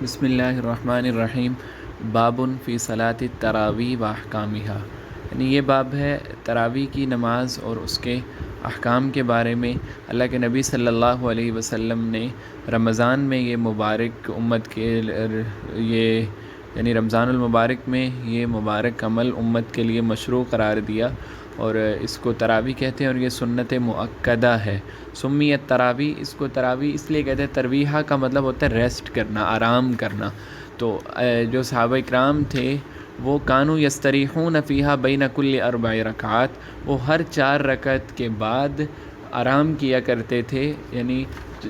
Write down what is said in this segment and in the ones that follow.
بسم اللہ الرحمن الرحیم۔ باب فی صلاۃ التراویح و احکامہا، یعنی یہ باب ہے تراویح کی نماز اور اس کے احکام کے بارے میں۔ اللہ کے نبی صلی اللہ علیہ وسلم نے رمضان میں یہ مبارک امت کے یعنی رمضان المبارک میں یہ مبارک عمل امت کے لیے مشروع قرار دیا، اور اس کو تراویح کہتے ہیں، اور یہ سنت مؤکدہ ہے۔ سمیت تراویح، اس کو تراویح اس لیے کہتے ہیں، ترویحہ کا مطلب ہوتا ہے ریسٹ کرنا، آرام کرنا۔ تو جو صحابہ اکرام تھے وہ کانوا یستریحون فیہا بین کل 4 رکعات، وہ ہر 4 رکعت کے بعد آرام کیا کرتے تھے، یعنی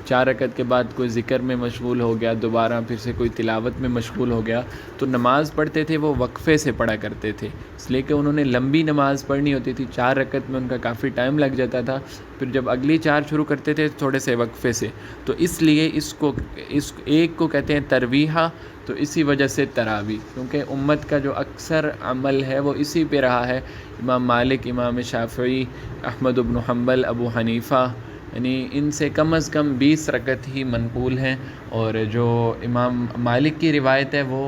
4 رکعت کے بعد کوئی ذکر میں مشغول ہو گیا، دوبارہ پھر سے کوئی تلاوت میں مشغول ہو گیا، تو نماز پڑھتے تھے وہ وقفے سے پڑھا کرتے تھے، اس لیے کہ انہوں نے لمبی نماز پڑھنی ہوتی تھی۔ 4 رکعت میں ان کا کافی ٹائم لگ جاتا تھا، پھر جب اگلی 4 شروع کرتے تھے تھوڑے سے وقفے سے، تو اس لیے اس ایک کو کہتے ہیں ترویحہ، تو اسی وجہ سے تراویح، کیونکہ امت کا جو اکثر عمل ہے وہ اسی پہ رہا ہے۔ امام مالک، امام شافعی، احمد بن حنبل، ابو حنیفہ، یعنی ان سے کم از کم 20 رکعت ہی منقول ہیں، اور جو امام مالک کی روایت ہے وہ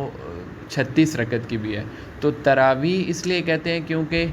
36 رکعت کی بھی ہے۔ تو تراویح اس لیے کہتے ہیں کیونکہ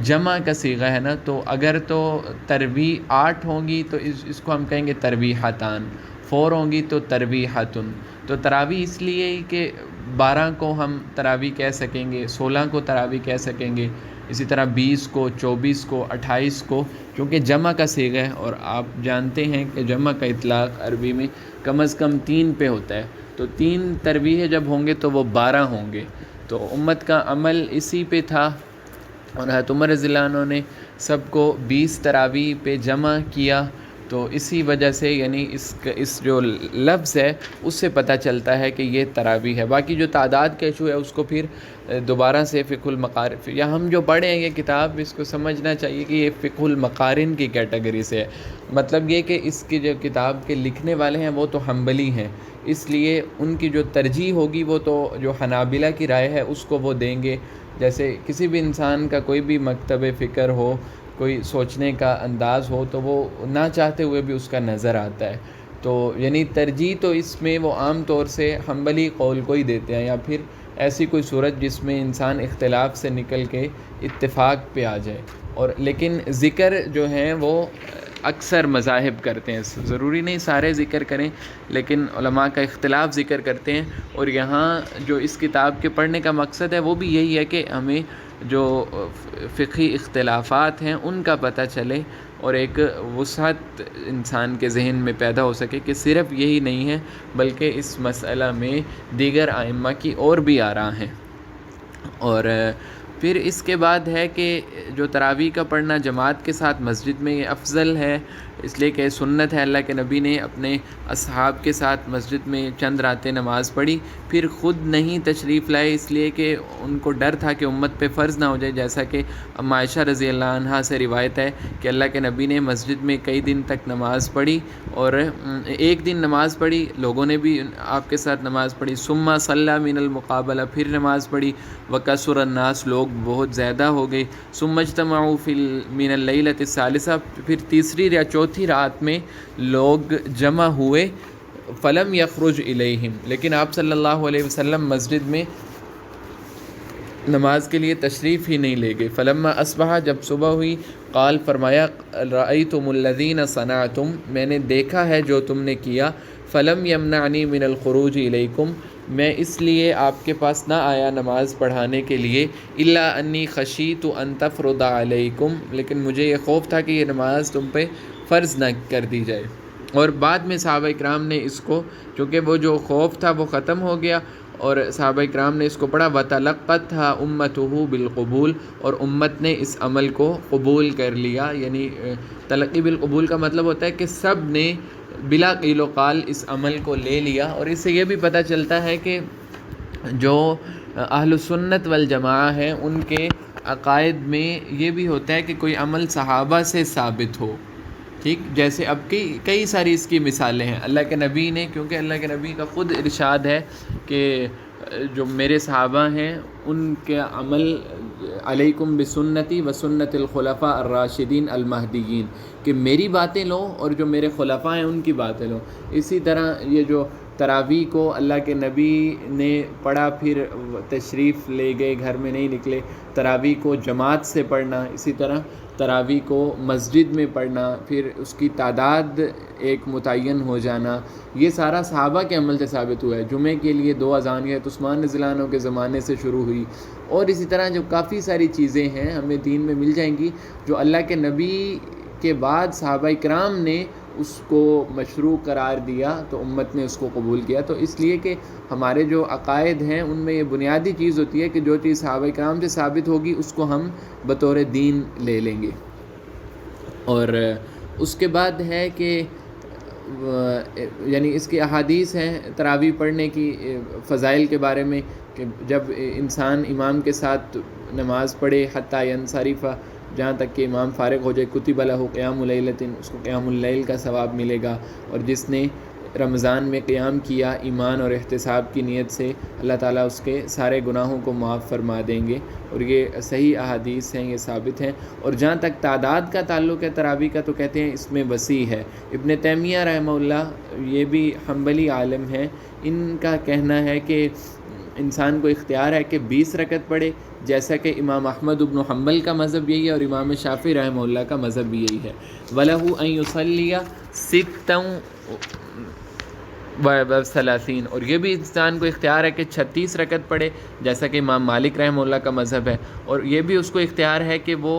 جمع کا صیغہ ہے نا، تو اگر تو ترویح 8 ہوں گی تو اس کو ہم کہیں گے ترویحتان، 4 ہوں گی تو ترویحتن۔ تو تراویح اس لیے ہی کہ 12 کو ہم تراویح کہہ سکیں گے، 16 کو تراویح کہہ سکیں گے، اسی طرح 20 کو، 24 کو، 28 کو، کیونکہ جمع کا صیغہ ہے، اور آپ جانتے ہیں کہ جمع کا اطلاق عربی میں کم از کم 3 پہ ہوتا ہے، تو 3 ترویح جب ہوں گے تو وہ 12 ہوں گے۔ تو امت کا عمل اسی پہ تھا، اور حضرت عمر رضی اللہ عنہ نے سب کو 20 تراویح پہ جمع کیا، تو اسی وجہ سے یعنی اس جو لفظ ہے اس سے پتہ چلتا ہے کہ یہ تراویح ہے۔ باقی جو تعداد کا ایشو ہے اس کو پھر دوبارہ سے فقہ المقارن، یا ہم جو پڑھیں ہیں یہ کتاب، اس کو سمجھنا چاہیے کہ یہ فقہ المقارن کی کیٹیگری سے ہے، مطلب یہ کہ اس کی جو کتاب کے لکھنے والے ہیں وہ تو حنبلی ہیں، اس لیے ان کی جو ترجیح ہوگی وہ تو جو حنابلہ کی رائے ہے اس کو وہ دیں گے۔ جیسے کسی بھی انسان کا کوئی بھی مکتب فکر ہو، کوئی سوچنے کا انداز ہو، تو وہ نہ چاہتے ہوئے بھی اس کا نظر آتا ہے، تو یعنی ترجیح تو اس میں وہ عام طور سے حنبلی قول کو ہی دیتے ہیں، یا پھر ایسی کوئی صورت جس میں انسان اختلاف سے نکل کے اتفاق پہ آ جائے۔ اور لیکن ذکر جو ہیں وہ اکثر مذاہب کرتے ہیں، ضروری نہیں سارے ذکر کریں، لیکن علماء کا اختلاف ذکر کرتے ہیں، اور یہاں جو اس کتاب کے پڑھنے کا مقصد ہے وہ بھی یہی ہے کہ ہمیں جو فقہی اختلافات ہیں ان کا پتہ چلے، اور ایک وسعت انسان کے ذہن میں پیدا ہو سکے کہ صرف یہی نہیں ہے بلکہ اس مسئلہ میں دیگر ائمہ کی اور بھی آراء ہیں۔ اور پھر اس کے بعد ہے کہ جو تراویح کا پڑھنا جماعت کے ساتھ مسجد میں یہ افضل ہے، اس لیے کہ سنت ہے، اللہ کے نبی نے اپنے اصحاب کے ساتھ مسجد میں چند راتیں نماز پڑھی، پھر خود نہیں تشریف لائے، اس لیے کہ ان کو ڈر تھا کہ امت پہ فرض نہ ہو جائے، جیسا کہ ام عائشہ رضی اللہ عنہا سے روایت ہے کہ اللہ کے نبی نے مسجد میں کئی دن تک نماز پڑھی، اور ایک دن نماز پڑھی، لوگوں نے بھی آپ کے ساتھ نماز پڑھی، ثم صلی من المقابلہ، پھر نماز پڑھی، وکثر الناس، لوگ بہت زیادہ ہو گئے، ثم اجتمعوا فی من اللیلۃ الثالثہ، پھر تیسری یا چوتھی رات میں لوگ جمع ہوئے، فلم یخرج الیہم، لیکن آپ صلی اللہ علیہ وسلم مسجد میں نماز کے لیے تشریف ہی نہیں لے گئے۔ فلما اصبح، جب صبح ہوئی، قال، فرمایا، رأیتم الذین صنعتم، میں نے دیکھا ہے جو تم نے کیا، فلم یمنعنی من الخروج الیکم، میں اس لیے آپ کے پاس نہ آیا نماز پڑھانے کے لیے، الا انی خشیت ان تفرض علیکم، لیکن مجھے یہ خوف تھا کہ یہ نماز تم پہ فرض نہ کر دی جائے۔ اور بعد میں صحابہ اکرام نے اس کو، چونکہ وہ جو خوف تھا وہ ختم ہو گیا، اور صحابہ اکرام نے اس کو پڑھا، وَتَلَقَّتْهَا أُمَّتُهُ بِالْقُبُولِ، اور امت نے اس عمل کو قبول کر لیا، یعنی تلقی بالقبول کا مطلب ہوتا ہے کہ سب نے بلا قیل و قال اس عمل کو لے لیا۔ اور اس سے یہ بھی پتہ چلتا ہے کہ جو اہل سنت والجماعہ ہیں ان کے عقائد میں یہ بھی ہوتا ہے کہ کوئی عمل صحابہ سے ثابت ہو، ٹھیک، جیسے اب کئی ساری اس کی مثالیں ہیں، اللہ کے نبی نے، کیونکہ اللہ کے نبی کا خود ارشاد ہے کہ جو میرے صحابہ ہیں ان کے عمل، علیکم بسنتی و سنت الخلفاء الراشدین المہدیین، کہ میری باتیں لو اور جو میرے خلفاء ہیں ان کی باتیں لو۔ اسی طرح یہ جو تراویح کو اللہ کے نبی نے پڑھا، پھر تشریف لے گئے، گھر میں نہیں نکلے۔ تراویح کو جماعت سے پڑھنا، اسی طرح تراویح کو مسجد میں پڑھنا، پھر اس کی تعداد ایک متعین ہو جانا، یہ سارا صحابہ کے عمل سے ثابت ہوا ہے۔ جمعے کے لیے 2 اذان حضرت عثمان رضی اللہ عنہ کے زمانے سے شروع ہوئی، اور اسی طرح جو کافی ساری چیزیں ہیں ہمیں دین میں مل جائیں گی جو اللہ کے نبی کے بعد صحابہ کرام نے اس کو مشروع قرار دیا تو امت نے اس کو قبول کیا۔ تو اس لیے کہ ہمارے جو عقائد ہیں ان میں یہ بنیادی چیز ہوتی ہے کہ جو چیز صحابہ کرام سے ثابت ہوگی اس کو ہم بطور دین لے لیں گے۔ اور اس کے بعد ہے کہ یعنی اس کی احادیث ہیں تراویح پڑھنے کی فضائل کے بارے میں، کہ جب انسان امام کے ساتھ نماز پڑھے حتیٰ ینصرف، جہاں تک کہ امام فارغ ہو جائے، کتب لہ قیام لیلۃ، اس کو قیام اللیل کا ثواب ملے گا، اور جس نے رمضان میں قیام کیا ایمان اور احتساب کی نیت سے، اللہ تعالیٰ اس کے سارے گناہوں کو معاف فرما دیں گے۔ اور یہ صحیح احادیث ہیں، یہ ثابت ہیں۔ اور جہاں تک تعداد کا تعلق ہے تراویح کا، تو کہتے ہیں اس میں وسیع ہے۔ ابن تیمیہ رحمہ اللہ، یہ بھی حنبلی عالم ہیں، ان کا کہنا ہے کہ انسان کو اختیار ہے کہ 20 رکعت پڑھے، جیسا کہ امام احمد بن حنبل کا مذہب یہی ہے اور امام شافعی رحمہ اللہ کا مذہب بھی یہی ہے۔ وَلَهُ أَن يُصَلِّيَ سِتًّا وَثَلَاثِينَ، اور یہ بھی انسان کو اختیار ہے کہ 36 رکعت پڑھے، جیسا کہ امام مالک رحمہ اللہ کا مذہب ہے، اور یہ بھی اس کو اختیار ہے کہ وہ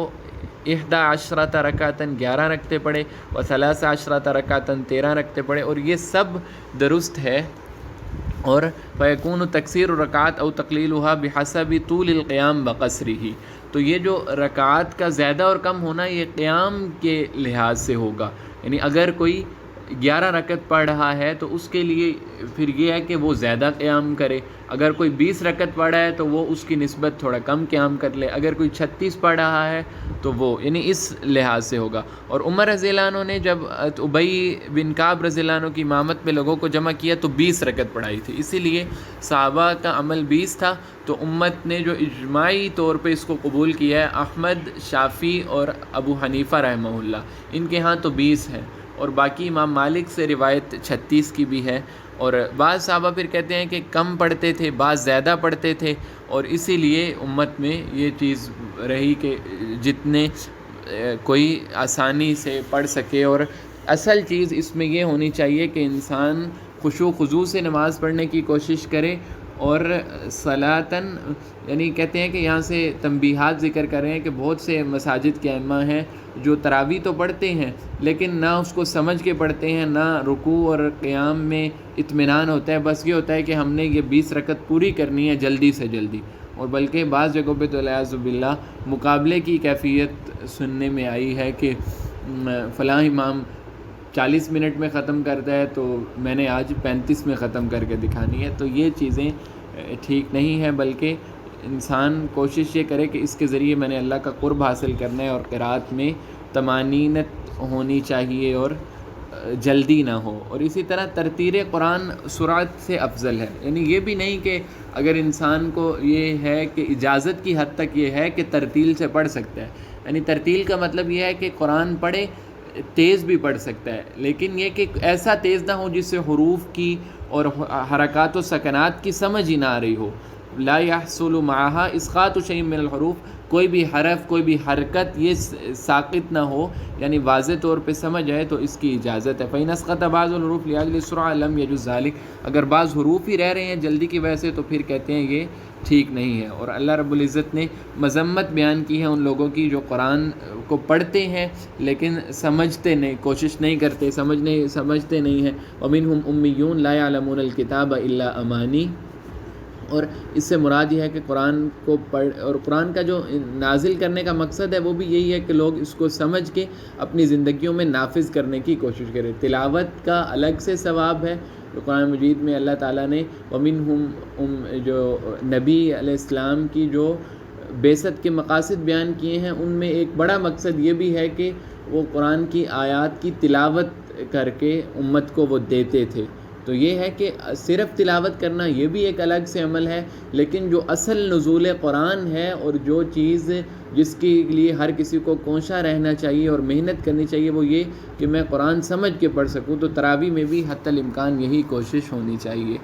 11 رکعتاً 11 رکعتیں پڑھے، اور 13 رکعتاً 13 رکعتیں پڑھے، اور یہ سب درست ہے۔ اور فَيَكُونُ تَكْسِيرُ الرَّكَعَاتِ أَوْ تَقْلِيلُهَا بِحَسَبِ طُولِ الْقِيَامِ وَقَصْرِهِ، تو یہ جو رکعات کا زیادہ اور کم ہونا یہ قیام کے لحاظ سے ہوگا، یعنی اگر کوئی 11 رکعت پڑھ رہا ہے تو اس کے لیے پھر یہ ہے کہ وہ زیادہ قیام کرے، اگر کوئی 20 رکعت پڑھ رہا ہے تو وہ اس کی نسبت تھوڑا کم قیام کر لے، اگر کوئی 36 پڑھ رہا ہے تو وہ یعنی اس لحاظ سے ہوگا۔ اور عمر رضی اللہ عنہ نے جب ابی بن کعب رضی اللہ عنہ کی امامت میں لوگوں کو جمع کیا تو 20 رکعت پڑھائی تھی، اسی لیے صحابہ کا عمل 20 تھا، تو امت نے جو اجماعی طور پہ اس کو قبول کیا ہے، احمد، شافعی اور ابو حنیفہ رحمہ اللہ، ان کے ہاں تو 20 ہیں، اور باقی امام مالک سے روایت 36 کی بھی ہے۔ اور بعض صحابہ پھر کہتے ہیں کہ کم پڑھتے تھے، بعض زیادہ پڑھتے تھے، اور اسی لیے امت میں یہ چیز رہی کہ جتنے کوئی آسانی سے پڑھ سکے۔ اور اصل چیز اس میں یہ ہونی چاہیے کہ انسان خشوع و خضوع سے نماز پڑھنے کی کوشش کرے، اور صلاۃً یعنی کہتے ہیں کہ یہاں سے تنبیہات ذکر کر رہے ہیں کہ بہت سے مساجد کے ائمہ ہیں جو تراویح تو پڑھتے ہیں لیکن نہ اس کو سمجھ کے پڑھتے ہیں، نہ رکوع اور قیام میں اطمینان ہوتا ہے، بس یہ ہوتا ہے کہ ہم نے یہ 20 رکعت پوری کرنی ہے جلدی سے جلدی، اور بلکہ بعض جگہوں پہ تو والعیاذ باللہ مقابلے کی کیفیت سننے میں آئی ہے کہ فلاں امام 40 منٹ میں ختم کرتا ہے تو میں نے آج 35 میں ختم کر کے دکھانی ہے۔ تو یہ چیزیں ٹھیک نہیں ہیں، بلکہ انسان کوشش یہ کرے کہ اس کے ذریعے میں نے اللہ کا قرب حاصل کرنا ہے، اور قرات میں طمانینت ہونی چاہیے اور جلدی نہ ہو۔ اور اسی طرح ترتیل قرآن سرعت سے افضل ہے، یعنی یہ بھی نہیں کہ اگر انسان کو یہ ہے کہ اجازت کی حد تک یہ ہے کہ ترتیل سے پڑھ سکتا ہے، یعنی ترتیل کا مطلب یہ ہے کہ قرآن پڑھے، تیز بھی پڑھ سکتا ہے، لیکن یہ کہ ایسا تیز نہ ہو جس سے حروف کی اور حرکات و سکنات کی سمجھ ہی نہ آ رہی ہو۔ لا يحصل معها اسقاط شيء من الحروف، کوئی بھی حرف، کوئی بھی حرکت یہ ساقط نہ ہو، یعنی واضح طور پہ سمجھ آئے تو اس کی اجازت ہے۔ فإن اسقط بعض الحروف لأجل السرعة لم يجوز ذلك، اگر بعض حروف ہی رہ رہے ہیں جلدی کی وجہ سے تو پھر کہتے ہیں یہ ٹھیک نہیں ہے۔ اور اللہ رب العزت نے مذمت بیان کی ہے ان لوگوں کی جو قرآن کو پڑھتے ہیں لیکن سمجھتے نہیں، کوشش نہیں کرتے، سمجھتے نہیں ہیں۔ ومنهم امیون لا يعلمون الکتاب الا امانی، اور اس سے مراد یہ ہے کہ قرآن کو پڑھ، اور قرآن کا جو نازل کرنے کا مقصد ہے وہ بھی یہی ہے کہ لوگ اس کو سمجھ کے اپنی زندگیوں میں نافذ کرنے کی کوشش کریں۔ تلاوت کا الگ سے ثواب ہے، جو قرآن مجید میں اللہ تعالیٰ نے ومنہم جو نبی علیہ السلام کی جو بعثت کے مقاصد بیان کیے ہیں ان میں ایک بڑا مقصد یہ بھی ہے کہ وہ قرآن کی آیات کی تلاوت کر کے امت کو وہ دیتے تھے، تو یہ ہے کہ صرف تلاوت کرنا یہ بھی ایک الگ سے عمل ہے، لیکن جو اصل نزول قرآن ہے اور جو چیز جس کے لیے ہر کسی کو کوشاں رہنا چاہیے اور محنت کرنی چاہیے وہ یہ کہ میں قرآن سمجھ کے پڑھ سکوں، تو تراویح میں بھی حتی الامکان یہی کوشش ہونی چاہیے۔